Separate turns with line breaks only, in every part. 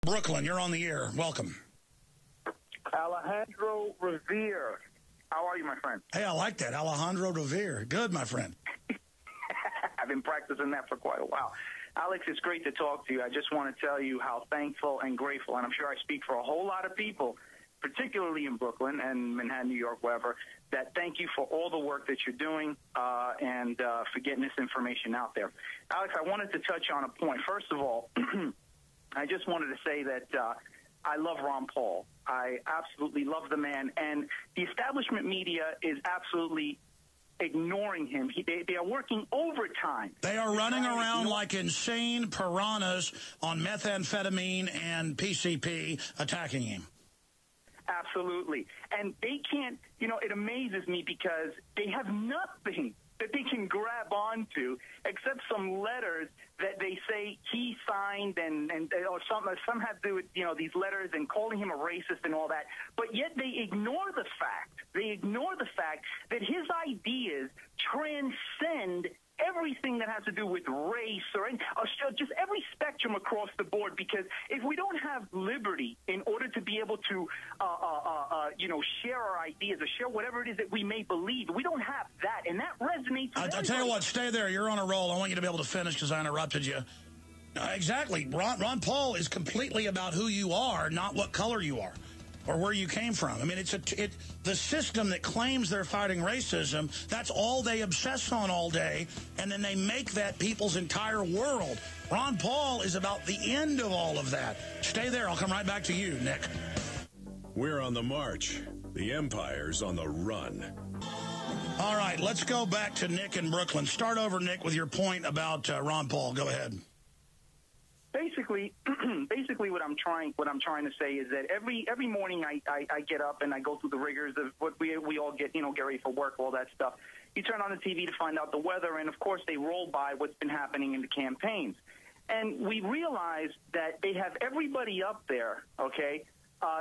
Brooklyn, you're on the air. Welcome.
Alejandro Revere. How are you, my friend?
Hey, I like that. Alejandro Revere. Good, my friend.
I've been practicing that for quite a while. Alex, it's great to talk to you. I just want to tell you how thankful and grateful, and I'm sure I speak for a whole lot of people, particularly in Brooklyn and Manhattan, New York, wherever, that thank you for all the work that you're doing and for getting this information out there. Alex, I wanted to touch on a point. First of all, I just wanted to say that I love Ron Paul. I absolutely love the man, and the establishment media is absolutely ignoring him. They are working overtime.
They are running around like insane piranhas on methamphetamine and PCP attacking him.
Absolutely. And they can't, it amazes me because they have nothing that they can grab onto except some letters that they say he signed or some have to do with, these letters and calling him a racist and all that. But yet they ignore the fact that his ideas transcend everything that has to do with race or just every spectrum across the board, because if we don't have liberty in order to be able to, share our ideas or share whatever it is that we may believe, we don't have that, and that resonates with
I'll tell you what, stay there. You're on a roll. I want you to be able to finish because I interrupted you. Exactly. Ron Paul is completely about who you are, not what color you are or where you came from. I mean, the system that claims they're fighting racism, that's all they obsess on all day, and then they make that people's entire world. Ron Paul is about the end of all of that. Stay there. I'll come right back to you, Nick.
We're on the march. The empire's on the run.
All right, let's go back to Nick in Brooklyn. Start over, Nick, with your point about Ron Paul. Go ahead.
Basically, what I'm trying to say is that every morning I get up and I go through the rigors of what we all get ready for work, all that stuff. You turn on the TV to find out the weather, and of course they roll by what's been happening in the campaigns, and we realize that they have everybody up there, okay.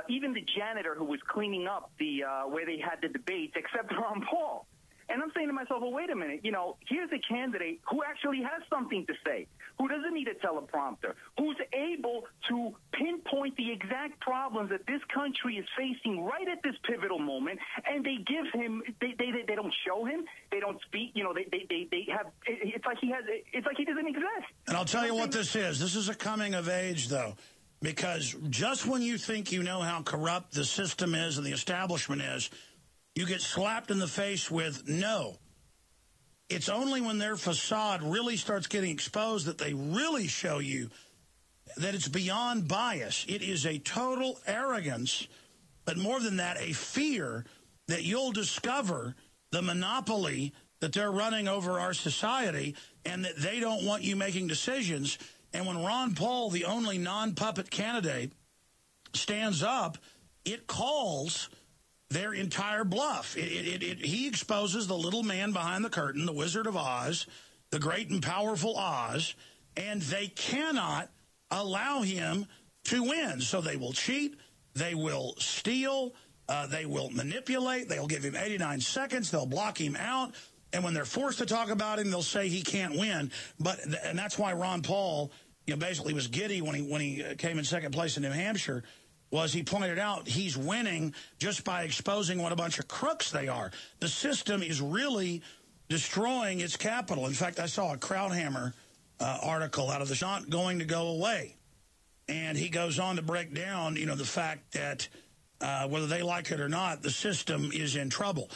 Even the janitor who was cleaning up the where they had the debates, except Ron Paul. And I'm saying to myself, well, wait a minute, here's a candidate who actually has something to say, who doesn't need a teleprompter, who's able to pinpoint the exact problems that this country is facing right at this pivotal moment, and they give him, they don't show him, they don't speak, they have, it's like he doesn't exist.
And I'll tell you what this is. This is a coming of age, though, because just when you think you know how corrupt the system is and the establishment is, you get slapped in the face with no. It's only when their facade really starts getting exposed that they really show you that it's beyond bias. It is a total arrogance, but more than that, a fear that you'll discover the monopoly that they're running over our society and that they don't want you making decisions. And when Ron Paul, the only non-puppet candidate, stands up, it calls their entire bluff. He exposes the little man behind the curtain, the Wizard of Oz, the great and powerful Oz, and they cannot allow him to win. So they will cheat, they will steal, they will manipulate, they'll give him 89 seconds, they'll block him out, and when they're forced to talk about him, they'll say he can't win. And that's why Ron Paul, basically was giddy when he came in second place in New Hampshire, was he pointed out he's winning just by exposing what a bunch of crooks they are. The system is really destroying its capital. In fact, I saw a Krauthammer article out of the not going to go away. And he goes on to break down, the fact that whether they like it or not, the system is in trouble.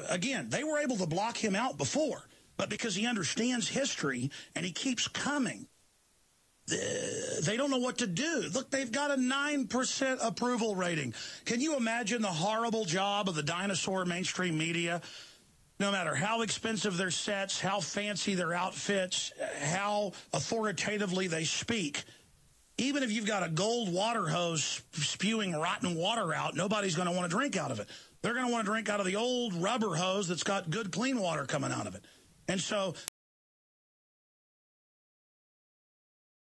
Again, they were able to block him out before, but because he understands history and he keeps coming, they don't know what to do. Look, they've got a 9% approval rating. Can you imagine the horrible job of the dinosaur mainstream media? No matter how expensive their sets, how fancy their outfits, how authoritatively they speak, even if you've got a gold water hose spewing rotten water out, nobody's going to want to drink out of it. They're going to want to drink out of the old rubber hose that's got good, clean water coming out of it. And so